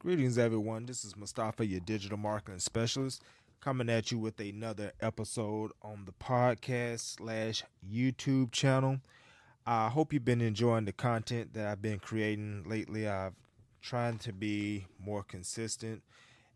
Greetings, everyone. This is Mustafa, your digital marketing specialist, coming at you with another episode on the podcast slash YouTube channel. I hope you've been enjoying the content that I've been creating lately. I've trying to be more consistent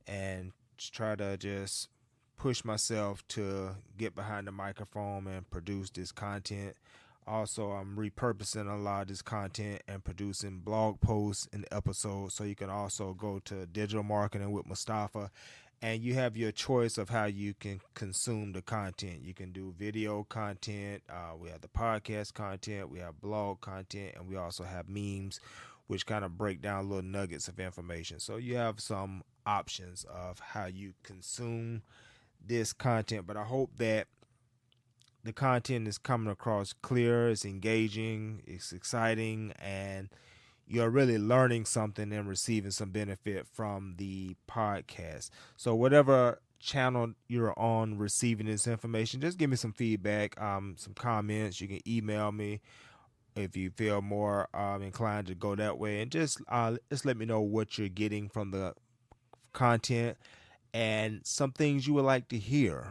and try to just push myself to get behind the microphone and produce this content. Also, I'm repurposing a lot of this content and producing blog posts and episodes. So you can also go to Digital Marketing with Mustafa and you have your choice of how you can consume the content. You can do video content, we have the podcast content, we have blog content, and we also have memes, which kind of break down little nuggets of information. So you have some options of how you consume this content, but I hope that the content is coming across clear, it's engaging, it's exciting, and you're really learning something and receiving some benefit from the podcast. So whatever channel you're on receiving this information, just give me some feedback, some comments. You can email me if you feel more inclined to go that way, and just let me know what you're getting from the content and some things you would like to hear.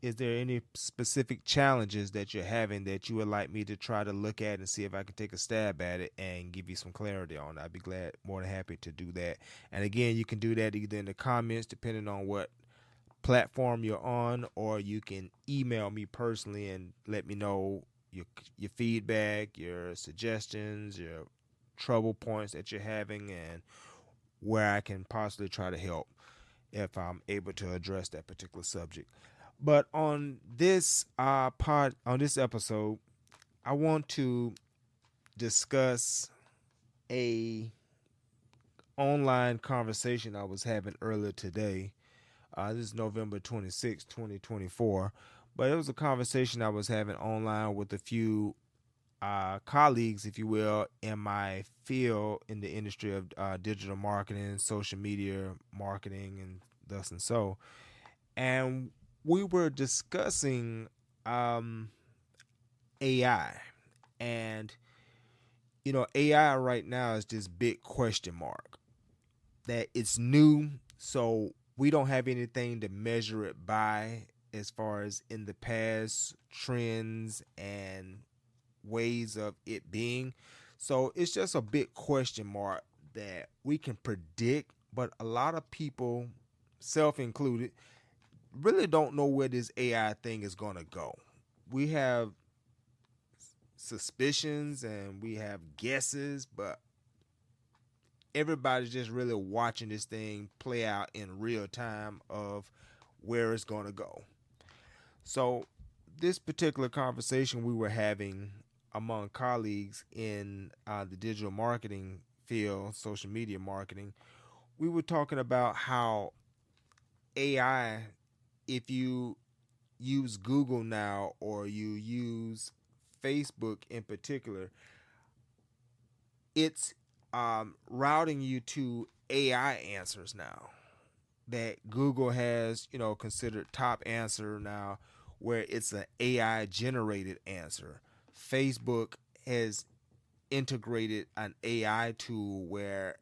Is there any specific challenges that you're having that you would like me to try to look at and see if I can take a stab at it and give you some clarity on? I'd be glad, more than happy to do that. And again, you can do that either in the comments, depending on what platform you're on, or you can email me personally and let me know your feedback, your suggestions, your trouble points that you're having, and where I can possibly try to help if I'm able to address that particular subject. But on this on this episode, I want to discuss a online conversation I was having earlier today. This is November 26, 2024. But it was a conversation I was having online with a few colleagues, if you will, in my field in the industry of digital marketing, social media marketing, and thus and so. And we were discussing AI. And, AI right now is this big question mark that it's new. So we don't have anything to measure it by as far as in the past trends and ways of it being. So it's just a big question mark that we can predict, but a lot of people, self included, really don't know where this AI thing is going to go. We have suspicions and we have guesses, but everybody's just really watching this thing play out in real time of where it's going to go. So, this particular conversation we were having among colleagues in the digital marketing field, social media marketing, we were talking about how AI, if you use Google now or you use Facebook in particular, it's routing you to AI answers now that Google has, considered top answer now, where it's an AI generated answer. Facebook has integrated an AI tool where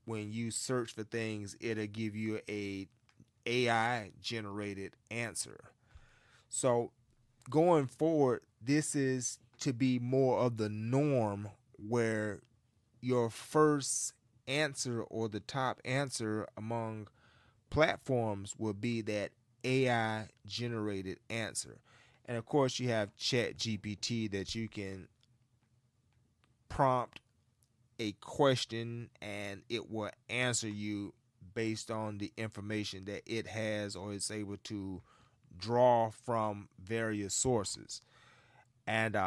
when you search for things, it'll give you a AI generated answer. So going forward, this is to be more of the norm where your first answer or the top answer among platforms will be that AI generated answer. And of course, you have ChatGPT that you can prompt a question and it will answer you based on the information that it has or is able to draw from various sources. And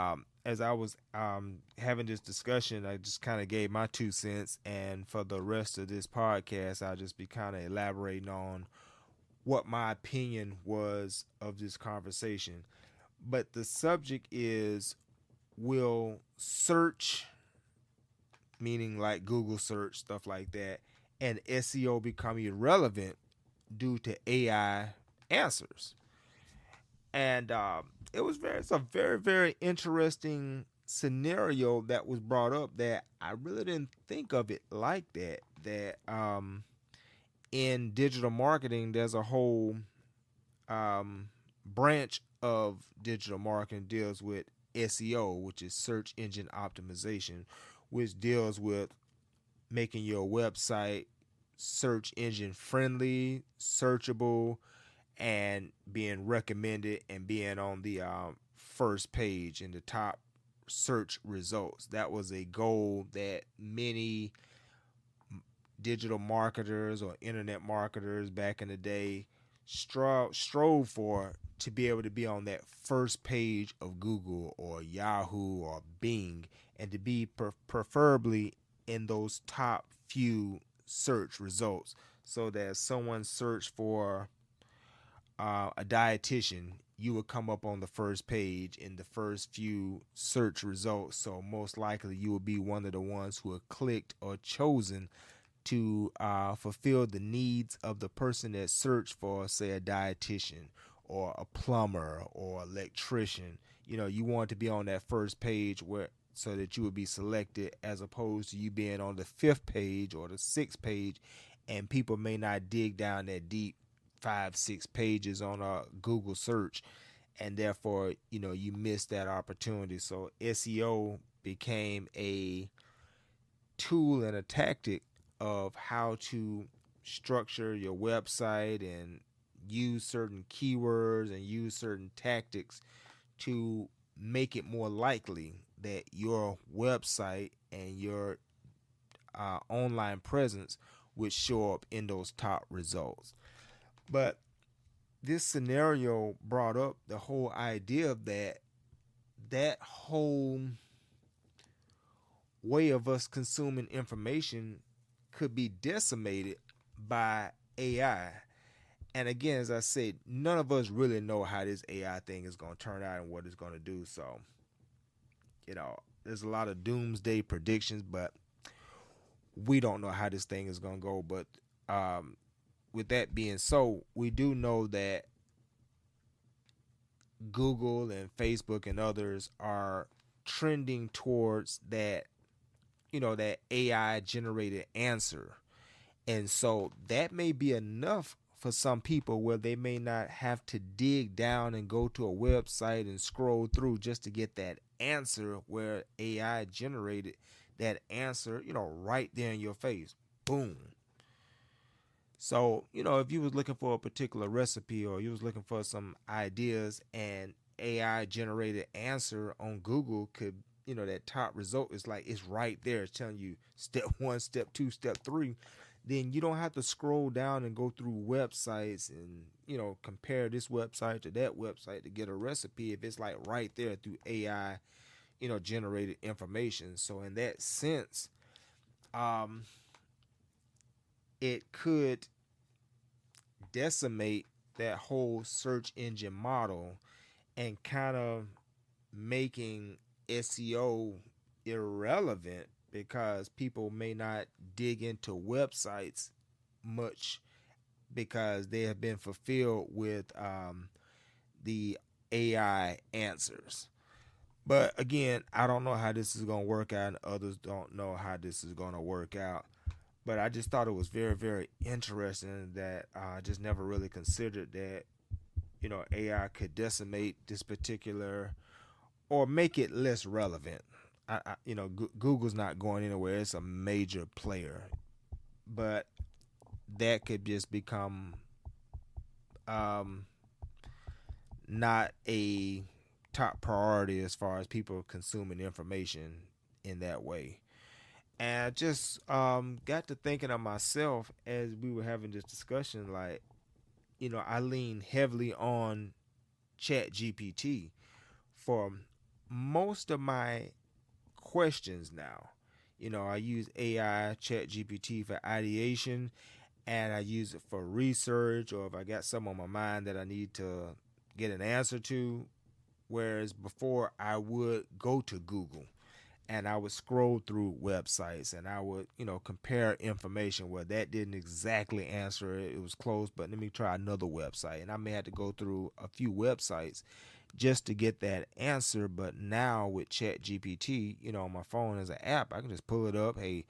as I was having this discussion, I just kind of gave my 2 cents. And for the rest of this podcast, I'll just be kind of elaborating on what my opinion was of this conversation. But the subject is, will search, meaning like Google search, stuff like that, and SEO become irrelevant due to AI answers? And it's a very, very interesting scenario that was brought up that I really didn't think of it like that. That in digital marketing, there's a whole branch of digital marketing deals with SEO, which is search engine optimization, which deals with making your website search engine friendly, searchable, and being recommended and being on the first page in the top search results. That was a goal that many digital marketers or internet marketers back in the day strove for, to be able to be on that first page of Google or Yahoo or Bing, and to be preferably in those top few search results, so that if someone searched for a dietitian, you would come up on the first page in the first few search results. So most likely you will be one of the ones who are clicked or chosen to fulfill the needs of the person that searched for, say, a dietitian or a plumber or electrician. You want to be on that first page, where so that you would be selected, as opposed to you being on the fifth page or the sixth page, and people may not dig down that deep, 5-6 pages on a Google search, and therefore you miss that opportunity. So SEO became a tool and a tactic of how to structure your website and use certain keywords and use certain tactics to make it more likely that your website and your online presence would show up in those top results. But this scenario brought up the whole idea of that whole way of us consuming information could be decimated by AI. And again, as I said, none of us really know how this AI thing is going to turn out and what it's going to do. So, there's a lot of doomsday predictions, but we don't know how this thing is going to go. But with that being so, we do know that Google and Facebook and others are trending towards that, that AI generated answer. And so that may be enough for some people, where they may not have to dig down and go to a website and scroll through just to get that answer, where AI generated that answer, right there in your face. Boom. So, if you was looking for a particular recipe, or you was looking for some ideas, and AI generated answer on Google could, that top result is like, it's right there. It's telling you step 1, step 2, step 3. Then you don't have to scroll down and go through websites and, compare this website to that website to get a recipe, if it's like right there through AI, generated information. So in that sense, it could decimate that whole search engine model, and kind of making SEO irrelevant, because people may not dig into websites much, because they have been fulfilled with the AI answers. But again, I don't know how this is going to work out, and others don't know how this is going to work out. But I just thought it was very, very interesting that I just never really considered that, AI could decimate this particular, or make it less relevant. Google's not going anywhere. It's a major player. But that could just become not a top priority as far as people consuming information in that way. And I just got to thinking of myself as we were having this discussion. Like, I lean heavily on ChatGPT for most of my questions now. I use AI ChatGPT for ideation, and I use it for research, or if I got something on my mind that I need to get an answer to. Whereas before, I would go to Google and I would scroll through websites, and I would, compare information where that didn't exactly answer it. It was close, but let me try another website. And I may have to go through a few websites just to get that answer. But now with ChatGPT, on my phone as an app, I can just pull it up. Hey,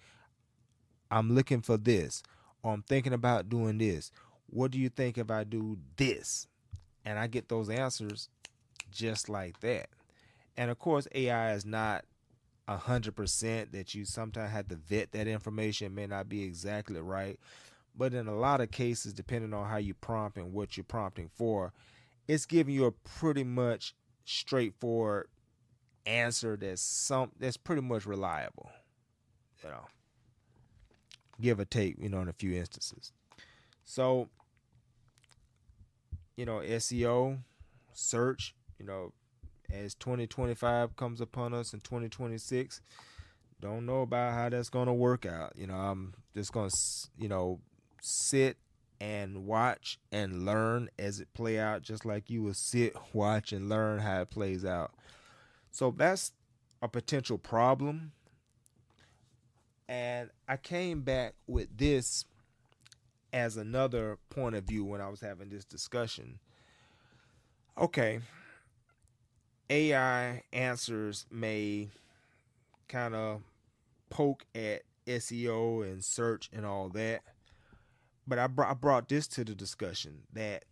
I'm looking for this. or I'm thinking about doing this. What do you think if I do this? And I get those answers just like that. And of course, AI is not 100% that you sometimes have to vet that information. It may not be exactly right. But in a lot of cases, depending on how you prompt and what you're prompting for, it's giving you a pretty much straightforward answer that's pretty much reliable, you know, give or take, in a few instances. So, SEO, search, as 2025 comes upon us in 2026, don't know about how that's going to work out. I'm just going to, sit and watch and learn as it play out, just like you would sit, watch, and learn how it plays out. So that's a potential problem. And I came back with this as another point of view when I was having this discussion. Okay, AI answers may kind of poke at SEO and search and all that. But I brought this to the discussion that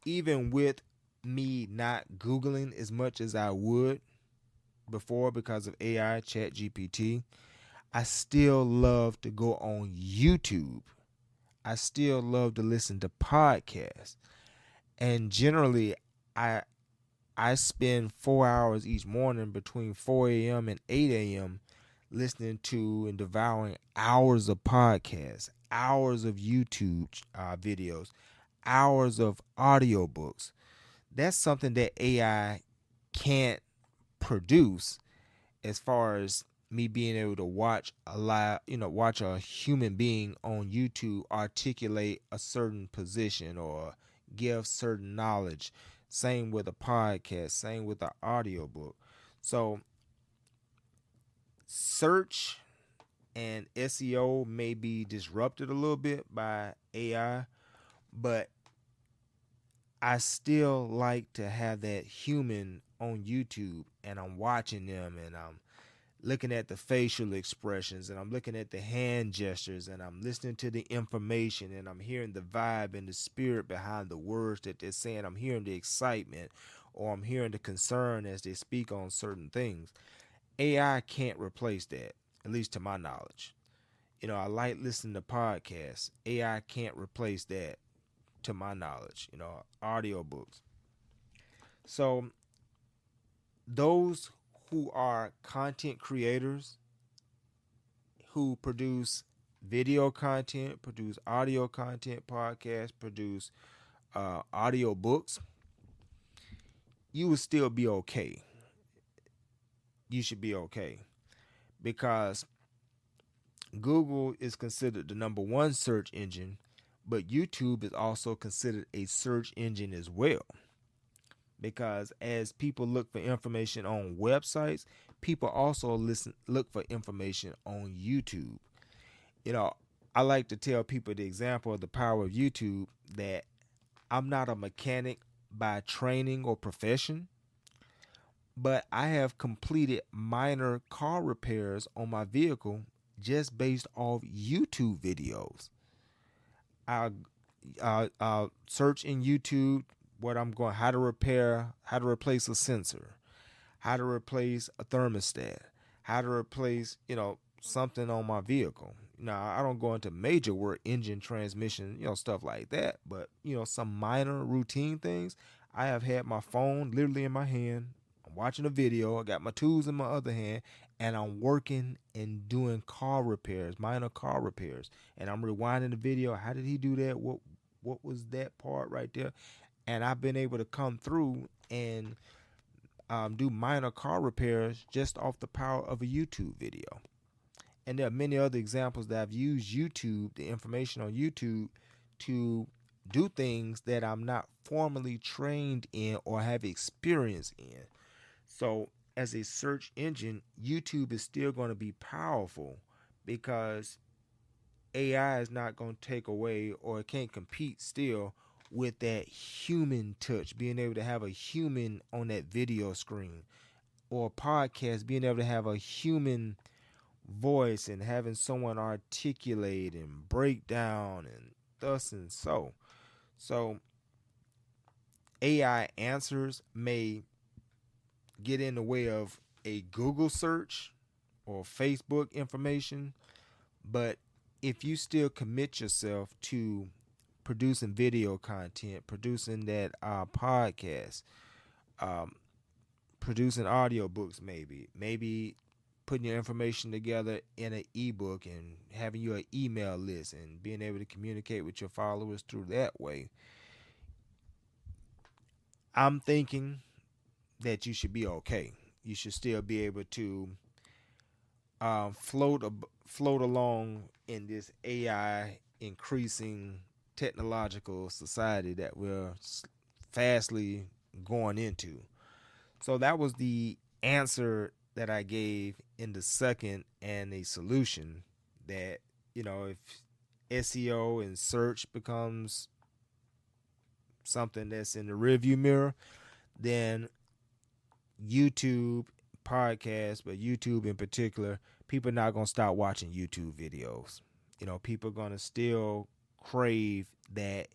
even with me not Googling as much as I would before because of AI, ChatGPT, I still love to go on YouTube. I still love to listen to podcasts. And generally, I I spend 4 hours each morning between 4 a.m. and 8 a.m. listening to and devouring hours of podcasts, hours of YouTube videos, hours of audiobooks. That's something that AI can't produce as far as me being able to watch watch a human being on YouTube articulate a certain position or give certain knowledge. Same with a podcast, same with an audiobook. So search and SEO may be disrupted a little bit by AI, but I still like to have that human on YouTube and I'm watching them and I'm looking at the facial expressions and I'm looking at the hand gestures and I'm listening to the information and I'm hearing the vibe and the spirit behind the words that they're saying. I'm hearing the excitement or I'm hearing the concern as they speak on certain things. AI can't replace that, at least to my knowledge. I like listening to podcasts. AI can't replace that to my knowledge, audiobooks. So those who are content creators who produce video content, produce audio content, podcasts, produce audio books, you will still be okay. You should be okay because Google is considered the number one search engine, but YouTube is also considered a search engine as well. Because as people look for information on websites, people also look for information on YouTube. I like to tell people the example of the power of YouTube that I'm not a mechanic by training or profession, but I have completed minor car repairs on my vehicle just based off YouTube videos. I'll search in YouTube how to replace a sensor, how to replace a thermostat, how to replace, something on my vehicle. Now, I don't go into major work, engine, transmission, stuff like that, but, some minor routine things. I have had my phone literally in my hand. I'm watching a video. I got my tools in my other hand, and I'm working and doing car repairs, minor car repairs. And I'm rewinding the video. How did he do that? What was that part right there? And I've been able to come through and do minor car repairs just off the power of a YouTube video. And there are many other examples that I've used YouTube, the information on YouTube, to do things that I'm not formally trained in or have experience in. So as a search engine, YouTube is still going to be powerful because AI is not going to take away or it can't compete still with that human touch, being able to have a human on that video screen, or a podcast, being able to have a human voice and having someone articulate and break down and thus and so. So AI answers may get in the way of a Google search or Facebook information, but if you still commit yourself to producing video content, producing that podcast, um, producing audiobooks, maybe putting your information together in an ebook and having your email list and being able to communicate with your followers through that way, I'm thinking that you should be okay. You should still be able to float along in this AI increasing technological society that we're fastly going into. So that was the answer that I gave in the second, and a solution that, if SEO and search becomes something that's in the rearview mirror, then YouTube podcasts, but YouTube in particular, people are not going to stop watching YouTube videos. People are going to still crave that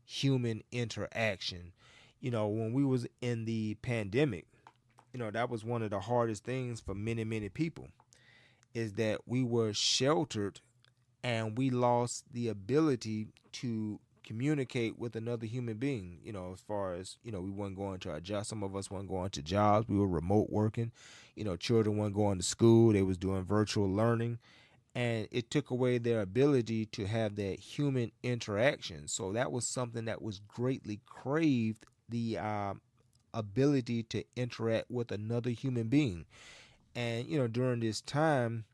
human interaction. When we was in the pandemic, that was one of the hardest things for many, many people, is that we were sheltered and we lost the ability to communicate with another human being. As far as, we weren't going to our jobs. Some of us weren't going to jobs. We were remote working. Children weren't going to school. They was doing virtual learning. And it took away their ability to have that human interaction. So that was something that was greatly craved, the ability to interact with another human being. And, during this time,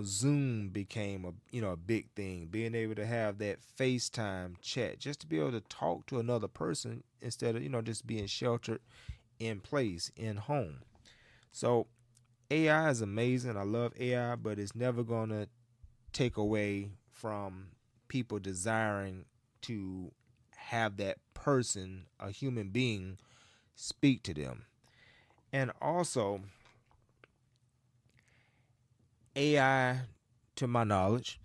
Zoom became a big thing. Being able to have that FaceTime chat, just to be able to talk to another person instead of just being sheltered in place in home. So AI is amazing. I love AI, but it's never gonna take away from people desiring to have that person, a human being, speak to them. And also, AI, to my knowledge,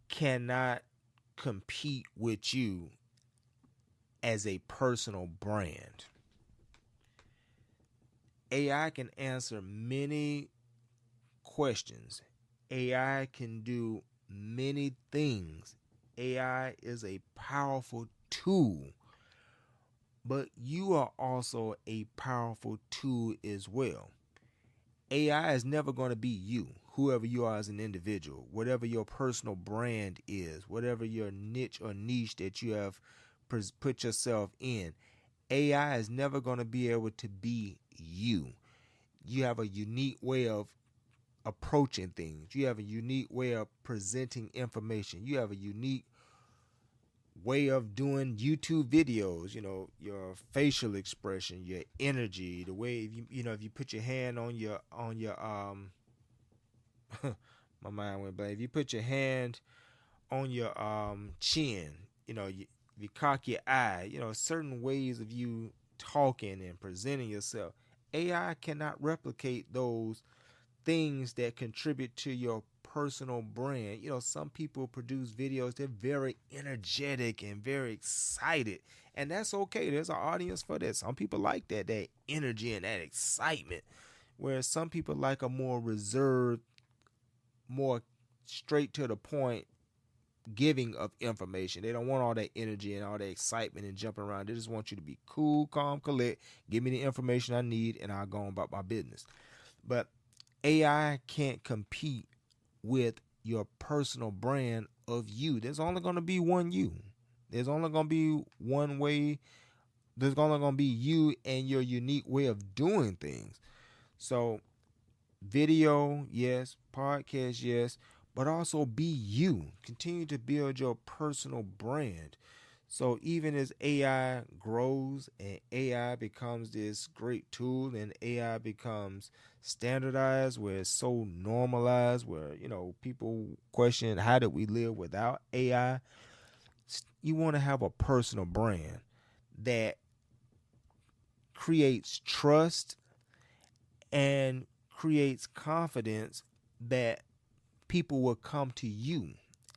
cannot compete with you as a personal brand. AI can answer many questions. AI can do many things. AI is a powerful tool, but you are also a powerful tool as well. AI is never going to be you, whoever you are as an individual, whatever your personal brand is, whatever your niche or niche that you have put yourself in. AI is never going to be able to be you. You have a unique way of approaching things. You have a unique way of presenting information. You have a unique way of doing YouTube videos, your facial expression, your energy, the way if you put your hand on your my mind went blank. If you put your hand on your chin, you cock your eye, certain ways of you talking and presenting yourself. AI cannot replicate those things that contribute to your personal brand. Some people produce videos, they're very energetic and very excited, and that's okay. There's an audience for that. Some people like that energy and that excitement, whereas some people like a more reserved, more straight to the point giving of information. They don't want all that energy and all that excitement and jumping around. They just want you to be cool, calm, collect, give me the information I need, and I'll go on about my business. But AI can't compete with your personal brand of you. There's only going to be one you. There's only going to be one way. There's only going to be you and your unique way of doing things. So, video, yes. Podcast, yes. But also be you. Continue to build your personal brand. So even as AI grows and AI becomes this great tool and AI becomes standardized, where it's so normalized, where people question, how did we live without AI? You want to have a personal brand that creates trust and creates confidence that people will come to you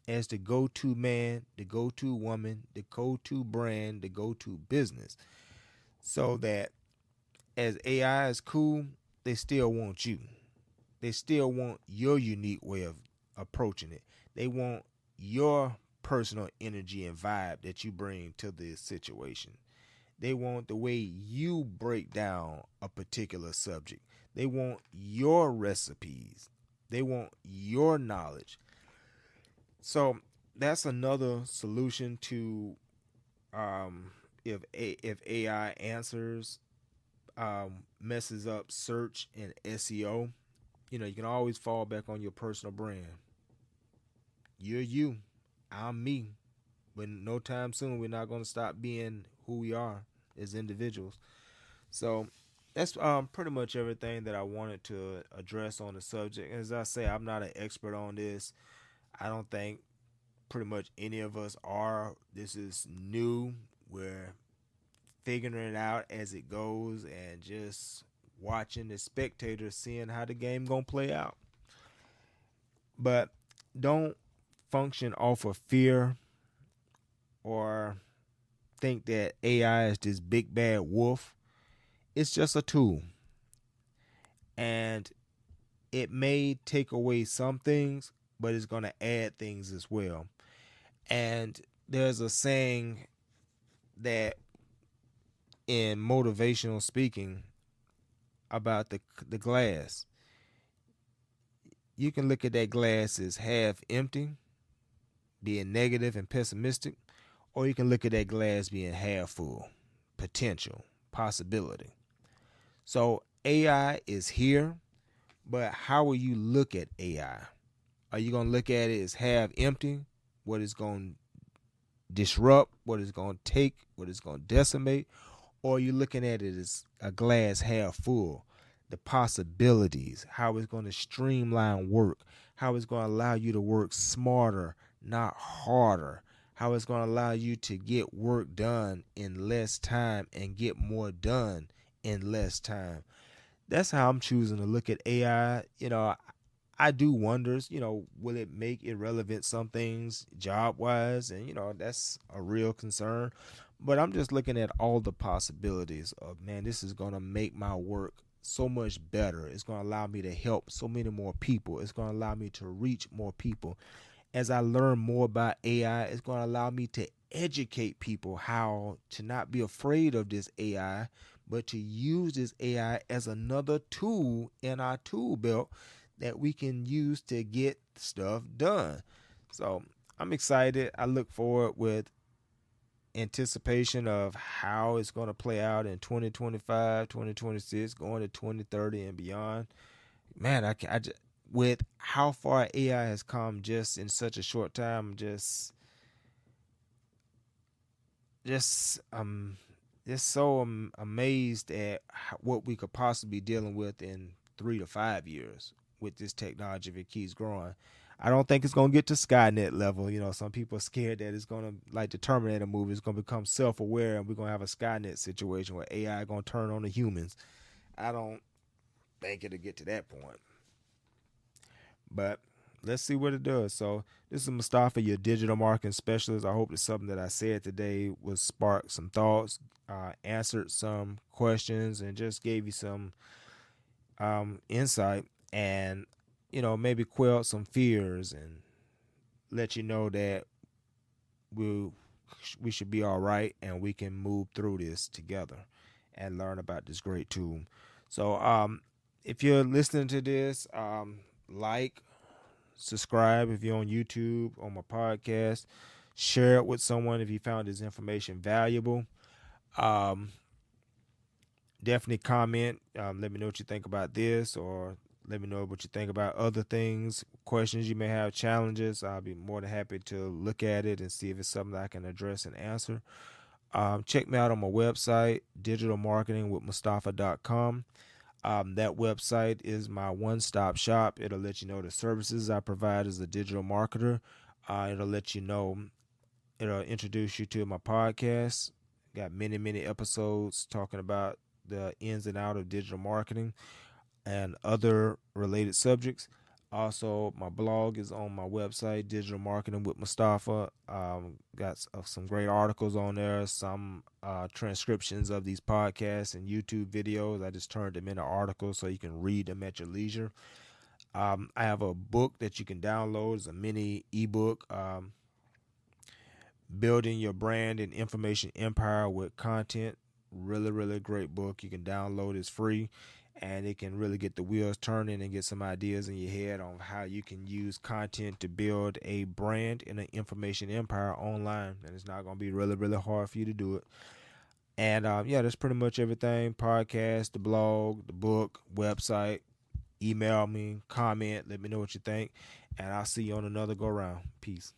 as the go-to man, the go-to woman, the go-to brand, the go-to business. So that as AI is cool, they still want you. They still want your unique way of approaching it. They want your personal energy and vibe that you bring to the situation. They want the way you break down a particular subject. They want your recipes. They want your knowledge. So that's another solution to if AI answers messes up search and SEO. You can always fall back on your personal brand. You're you. I'm me. But no time soon, we're not going to stop being who we are as individuals. So that's pretty much everything that I wanted to address on the subject. As I say, I'm not an expert on this. I don't think pretty much any of us are. This is new. We're figuring it out as it goes and just watching the spectators, seeing how the game gonna play out. But don't function off of fear or think that AI is this big bad wolf. It's just a tool, and it may take away some things, but it's going to add things as well. And there's a saying that in motivational speaking about the glass. You can look at that glass as half empty, being negative and pessimistic, or you can look at that glass being half full, potential, possibility. So AI is here, but how will you look at AI? Are you going to look at it as half empty, what it's going to disrupt, what it's going to take, what it's going to decimate? Or are you looking at it as a glass half full, the possibilities, how it's going to streamline work, how it's going to allow you to work smarter, not harder, how it's going to allow you to get work done in less time and get more done in less time? That's how I'm choosing to look at AI. I do wonders, will it make irrelevant some things job wise? And, that's a real concern. But I'm just looking at all the possibilities of, man, this is going to make my work so much better. It's going to allow me to help so many more people. It's going to allow me to reach more people. As I learn more about AI, it's going to allow me to educate people how to not be afraid of this AI, but to use this AI as another tool in our tool belt that we can use to get stuff done. So I'm excited. I look forward with anticipation of how it's going to play out in 2025, 2026, going to 2030 and beyond. Man, I just, with how far AI has come just in such a short time, just so amazed at what we could possibly be dealing with in 3 to 5 years with this technology if it keeps growing. I don't think it's going to get to Skynet level. Some people are scared that it's going to, like the Terminator movie, it's going to become self-aware and we're going to have a Skynet situation where AI is going to turn on the humans. I don't think it'll get to that point. But let's see what it does. So this is Mustafa, your digital marketing specialist. I hope that something that I said today was spark some thoughts, answered some questions, and just gave you some insight, and maybe quell some fears and let you know that we should be all right and we can move through this together and learn about this great tool. So if you're listening to this, like, subscribe if you're on YouTube, on my podcast, share it with someone if you found this information valuable. Definitely comment. Let me know what you think about this, or let me know what you think about other things, questions you may have, challenges. I'll be more than happy to look at it and see if it's something I can address and answer. Check me out on my website, digitalmarketingwithmustafa.com. That website is my one-stop shop. It'll let you know the services I provide as a digital marketer. It'll let you know, it'll introduce you to my podcast. Got many, many episodes talking about the ins and out of digital marketing and other related subjects. Also, my blog is on my website, Digital Marketing with Mustafa. Got some great articles on there, some transcriptions of these podcasts and YouTube videos. I just turned them into articles so you can read them at your leisure. I have a book that you can download. It's a mini ebook, Building Your Brand and Information Empire with Content. Really, really great book. You can download. It's free, and it can really get the wheels turning and get some ideas in your head on how you can use content to build a brand and an information empire online. And it's not going to be really, really hard for you to do it. And yeah, that's pretty much everything. Podcast, the blog, the book, website. Email me, comment, let me know what you think, and I'll see you on another go round. Peace.